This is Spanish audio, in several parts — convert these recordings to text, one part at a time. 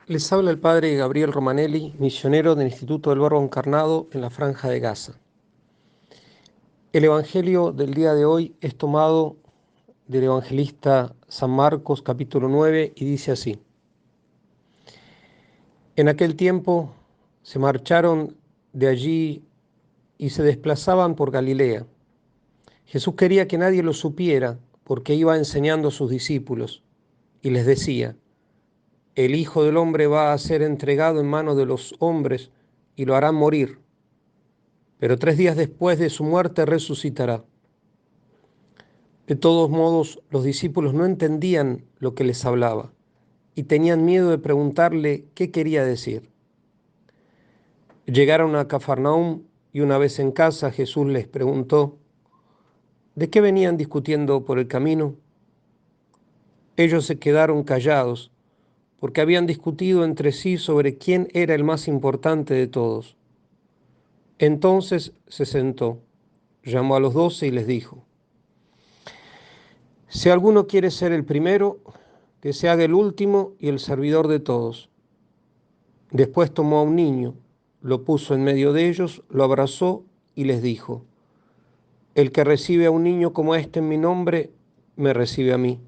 Les habla el padre Gabriel Romanelli, misionero del Instituto del Verbo Encarnado en la Franja de Gaza. El Evangelio del día de hoy es tomado del evangelista San Marcos, capítulo 9, y dice así: En aquel tiempo se marcharon de allí y se desplazaban por Galilea. Jesús quería que nadie lo supiera porque iba enseñando a sus discípulos y les decía: El Hijo del Hombre va a ser entregado en manos de los hombres y lo harán morir, pero 3 días después de su muerte resucitará. De todos modos, los discípulos no entendían lo que les hablaba y tenían miedo de preguntarle qué quería decir. Llegaron a Cafarnaúm y una vez en casa Jesús les preguntó: ¿de qué venían discutiendo por el camino? Ellos se quedaron callados porque habían discutido entre sí sobre quién era el más importante de todos. Entonces se sentó, llamó a los 12 y les dijo: Si alguno quiere ser el primero, que se haga el último y el servidor de todos. Después tomó a un niño, lo puso en medio de ellos, lo abrazó y les dijo: El que recibe a un niño como este en mi nombre, me recibe a mí.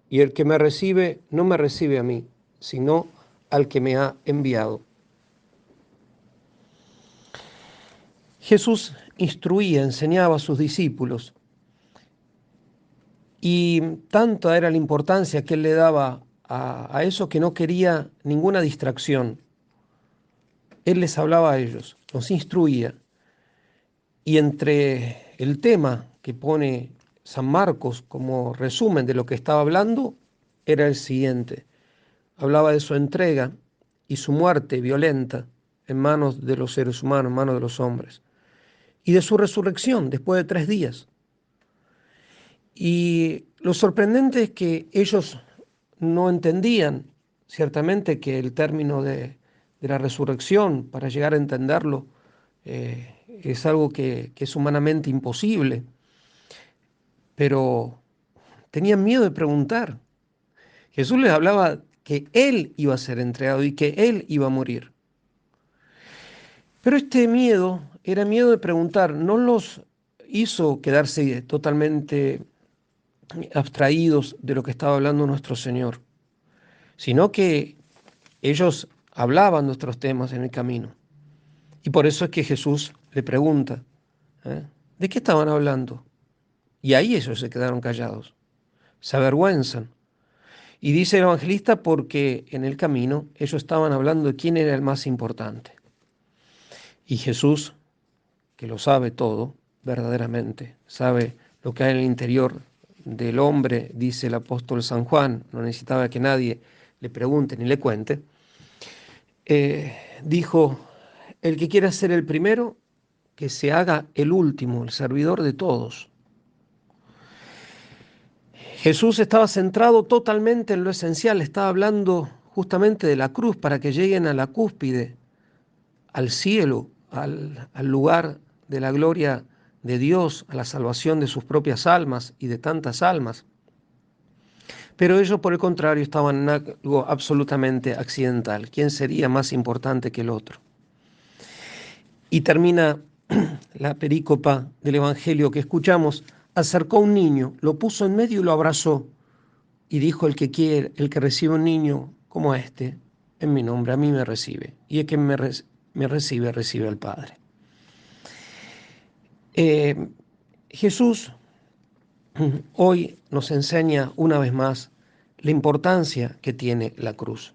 Y el que me recibe, no me recibe a mí, sino al que me ha enviado. Jesús instruía, enseñaba a sus discípulos, y tanta era la importancia que él le daba a eso que no quería ninguna distracción. Él les hablaba a ellos, los instruía. Y entre el tema que pone San Marcos como resumen de lo que estaba hablando, era el siguiente. Hablaba de su entrega y su muerte violenta en manos de los seres humanos, en manos de los hombres. Y de su resurrección después de 3 días. Y lo sorprendente es que ellos no entendían ciertamente que el término de la resurrección, para llegar a entenderlo, es algo que es humanamente imposible, pero tenían miedo de preguntar. Jesús les hablaba que Él iba a ser entregado y que Él iba a morir. Pero este miedo era miedo de preguntar, no los hizo quedarse totalmente abstraídos de lo que estaba hablando nuestro Señor, sino que ellos hablaban nuestros temas en el camino. Y por eso es que Jesús le pregunta, ¿de qué estaban hablando? Y ahí ellos se quedaron callados, se avergüenzan. Y dice el evangelista porque en el camino ellos estaban hablando de quién era el más importante. Y Jesús, que lo sabe todo, verdaderamente, sabe lo que hay en el interior del hombre, dice el apóstol San Juan, no necesitaba que nadie le pregunte ni le cuente, dijo: el que quiera ser el primero, que se haga el último, el servidor de todos. Jesús estaba centrado totalmente en lo esencial, estaba hablando justamente de la cruz para que lleguen a la cúspide, al cielo, al lugar de la gloria de Dios, a la salvación de sus propias almas y de tantas almas. Pero ellos, por el contrario, estaban en algo absolutamente accidental. ¿Quién sería más importante que el otro? Y termina la perícopa del Evangelio que escuchamos: acercó a un niño, lo puso en medio y lo abrazó, y dijo: el que quiere, el que recibe un niño como este, en mi nombre, a mí me recibe, y el que me recibe, recibe al Padre. Jesús hoy nos enseña una vez más la importancia que tiene la cruz,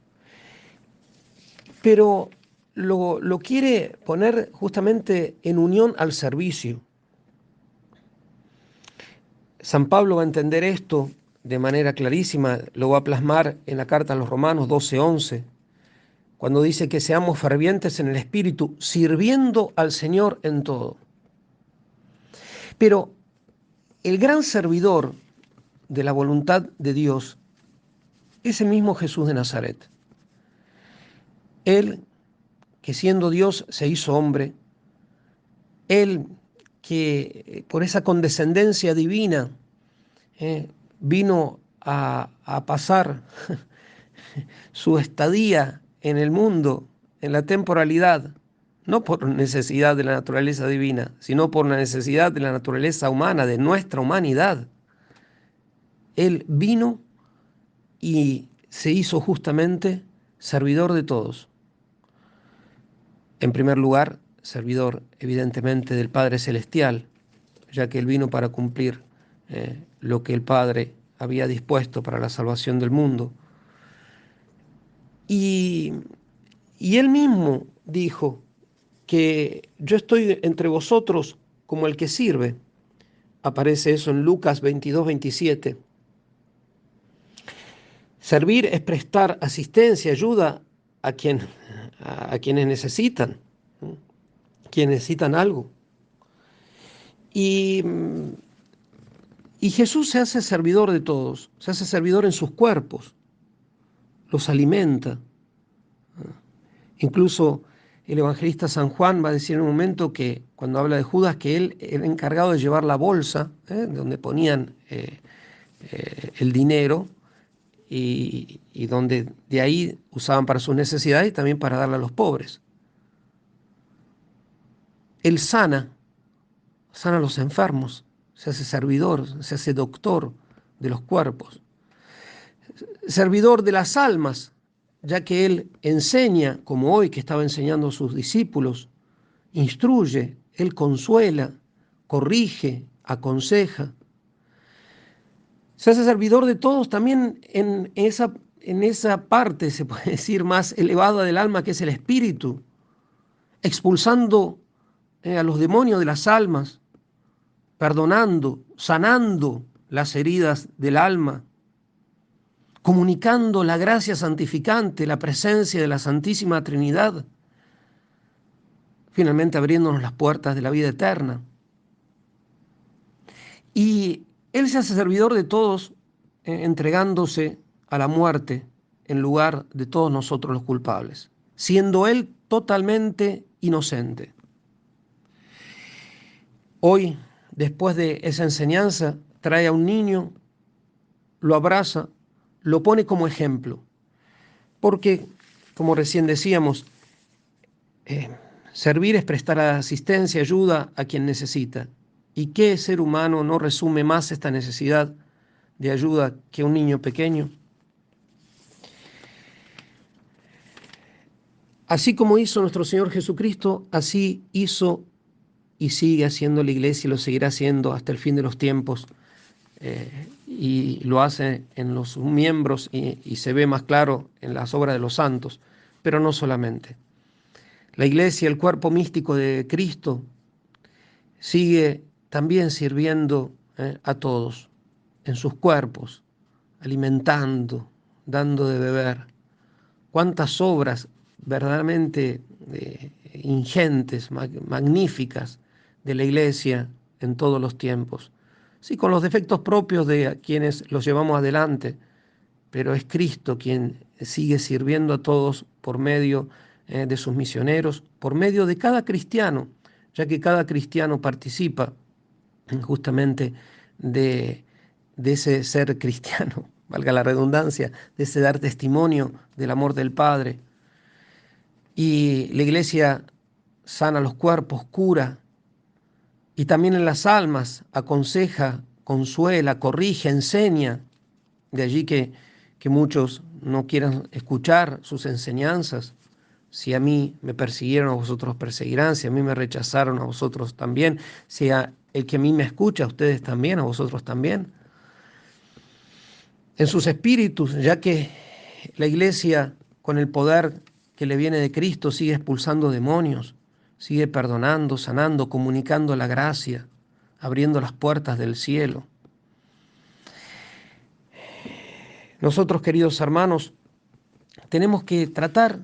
pero lo quiere poner justamente en unión al servicio. San Pablo va a entender esto de manera clarísima, lo va a plasmar en la carta a los Romanos 12:11, cuando dice que seamos fervientes en el Espíritu, sirviendo al Señor en todo. Pero el gran servidor de la voluntad de Dios es el mismo Jesús de Nazaret. Él, que siendo Dios se hizo hombre, Él que por esa condescendencia divina vino a pasar su estadía en el mundo, en la temporalidad, no por necesidad de la naturaleza divina, sino por la necesidad de la naturaleza humana, de nuestra humanidad. Él vino y se hizo justamente servidor de todos. En primer lugar, servidor evidentemente del Padre Celestial, ya que Él vino para cumplir lo que el Padre había dispuesto para la salvación del mundo. Y Él mismo dijo que yo estoy entre vosotros como el que sirve. Aparece eso en Lucas 22-27. Servir es prestar asistencia, ayuda a quienes necesitan, quienes necesitan algo. Y Jesús se hace servidor de todos, se hace servidor en sus cuerpos, los alimenta. Incluso el evangelista San Juan va a decir en un momento que, cuando habla de Judas, que él era encargado de llevar la bolsa, donde ponían el dinero, y donde de ahí usaban para sus necesidades y también para darle a los pobres. Él sana a los enfermos, se hace servidor, se hace doctor de los cuerpos, servidor de las almas, ya que Él enseña, como hoy que estaba enseñando a sus discípulos, instruye, Él consuela, corrige, aconseja. Se hace servidor de todos también en esa parte, se puede decir, más elevada del alma, que es el espíritu, expulsando a los demonios de las almas, perdonando, sanando las heridas del alma, comunicando la gracia santificante, la presencia de la Santísima Trinidad, finalmente abriéndonos las puertas de la vida eterna. Y Él se hace servidor de todos, entregándose a la muerte en lugar de todos nosotros los culpables, siendo Él totalmente inocente. Hoy, después de esa enseñanza, trae a un niño, lo abraza, lo pone como ejemplo, porque, como recién decíamos, servir es prestar asistencia, ayuda a quien necesita. ¿Y qué ser humano no resume más esta necesidad de ayuda que un niño pequeño? Así como hizo nuestro Señor Jesucristo, así hizo y sigue haciendo la Iglesia y lo seguirá haciendo hasta el fin de los tiempos. Y lo hace en los miembros y se ve más claro en las obras de los santos, pero no solamente. La Iglesia, el cuerpo místico de Cristo, sigue también sirviendo a todos en sus cuerpos, alimentando, dando de beber. Cuántas obras verdaderamente ingentes, magníficas de la Iglesia en todos los tiempos. Sí, con los defectos propios de quienes los llevamos adelante, pero es Cristo quien sigue sirviendo a todos por medio de sus misioneros, por medio de cada cristiano, ya que cada cristiano participa justamente de ese ser cristiano, valga la redundancia, de ese dar testimonio del amor del Padre. Y la Iglesia sana los cuerpos, cura, y también en las almas aconseja, consuela, corrige, enseña. De allí que muchos no quieran escuchar sus enseñanzas. Si a mí me persiguieron, a vosotros perseguirán. Si a mí me rechazaron, a vosotros también. Si el que a mí me escucha, a ustedes también, a vosotros también. En sus espíritus, ya que la Iglesia, con el poder que le viene de Cristo, sigue expulsando demonios, sigue perdonando, sanando, comunicando la gracia, abriendo las puertas del cielo. Nosotros, queridos hermanos, tenemos que tratar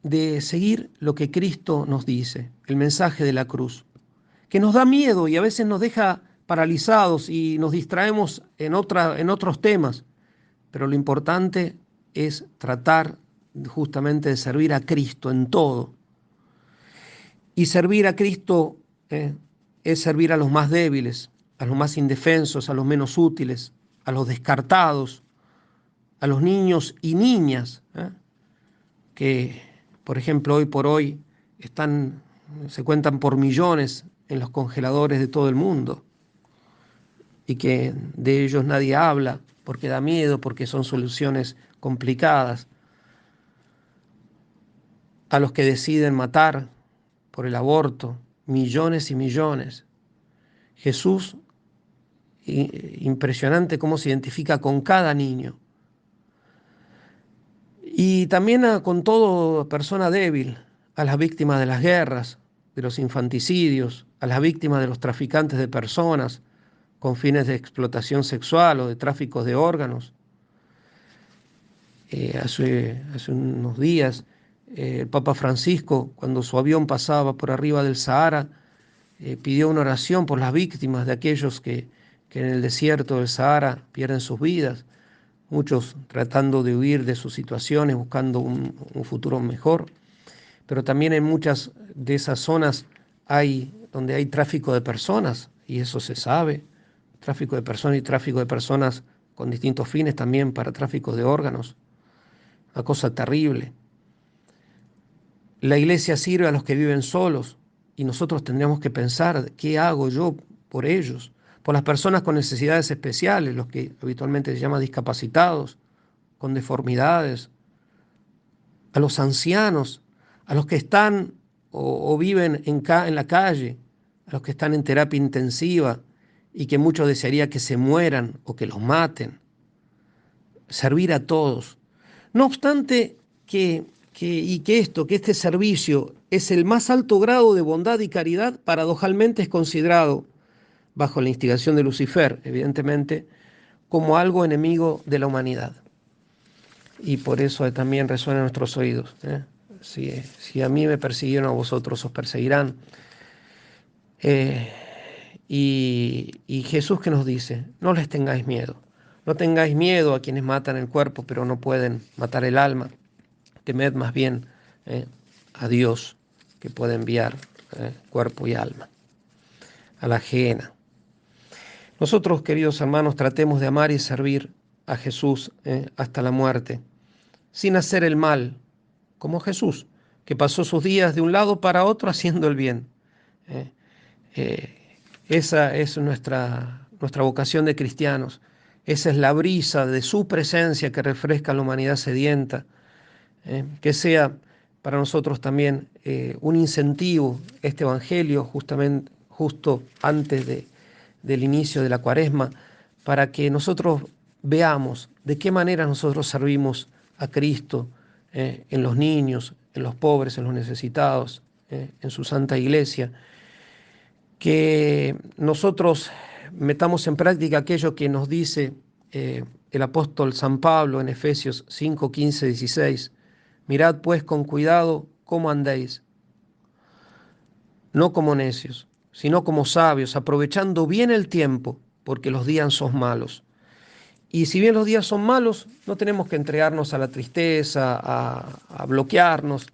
de seguir lo que Cristo nos dice, el mensaje de la cruz, que nos da miedo y a veces nos deja paralizados y nos distraemos en otros temas, pero lo importante es tratar justamente de servir a Cristo en todo. Y servir a Cristo es servir a los más débiles, a los más indefensos, a los menos útiles, a los descartados, a los niños y niñas, que, por ejemplo, hoy por hoy se cuentan por millones en los congeladores de todo el mundo y que de ellos nadie habla porque da miedo, porque son soluciones complicadas. A los que deciden matar por el aborto, millones y millones. Jesús, impresionante cómo se identifica con cada niño. Y también con toda persona débil, a las víctimas de las guerras, de los infanticidios, a las víctimas de los traficantes de personas con fines de explotación sexual o de tráfico de órganos. Hace unos días, el Papa Francisco, cuando su avión pasaba por arriba del Sahara, pidió una oración por las víctimas de aquellos que en el desierto del Sahara pierden sus vidas, muchos tratando de huir de sus situaciones, buscando un futuro mejor, pero también en muchas de esas zonas donde hay tráfico de personas, y eso se sabe, tráfico de personas y tráfico de personas con distintos fines también para tráfico de órganos, una cosa terrible. La iglesia sirve a los que viven solos y nosotros tendríamos que pensar, ¿qué hago yo por ellos? Por las personas con necesidades especiales, los que habitualmente se llaman discapacitados, con deformidades, a los ancianos, a los que están o viven en la calle, a los que están en terapia intensiva y que muchos desearía que se mueran o que los maten. Servir a todos. No obstante que este servicio es el más alto grado de bondad y caridad, paradojalmente es considerado, bajo la instigación de Lucifer, evidentemente, como algo enemigo de la humanidad. Y por eso también resuena en nuestros oídos. Si a mí me persiguieron, a vosotros os perseguirán. Y Jesús, ¿qué nos dice? No les tengáis miedo. No tengáis miedo a quienes matan el cuerpo, pero no pueden matar el alma. Temed más bien a Dios, que puede enviar cuerpo y alma a la ajena. Nosotros, queridos hermanos, tratemos de amar y servir a Jesús hasta la muerte, sin hacer el mal, como Jesús, que pasó sus días de un lado para otro haciendo el bien. Esa es nuestra vocación de cristianos. Esa es la brisa de su presencia que refresca a la humanidad sedienta. Que sea para nosotros también un incentivo este Evangelio, justo antes del inicio de la Cuaresma, para que nosotros veamos de qué manera nosotros servimos a Cristo en los niños, en los pobres, en los necesitados, en su Santa Iglesia. Que nosotros metamos en práctica aquello que nos dice el apóstol San Pablo en Efesios 5, 15, 16. Mirad pues con cuidado cómo andéis, no como necios, sino como sabios, aprovechando bien el tiempo, porque los días son malos. Y si bien los días son malos, no tenemos que entregarnos a la tristeza, a bloquearnos.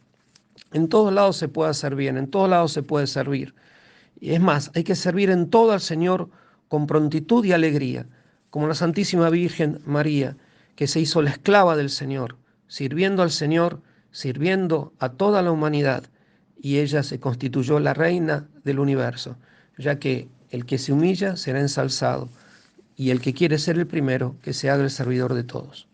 En todos lados se puede hacer bien, en todos lados se puede servir. Y es más, hay que servir en todo al Señor con prontitud y alegría, como la Santísima Virgen María, que se hizo la esclava del Señor, sirviendo al Señor, sirviendo a toda la humanidad, y ella se constituyó la reina del universo, ya que el que se humilla será ensalzado, y el que quiere ser el primero, que se haga el servidor de todos.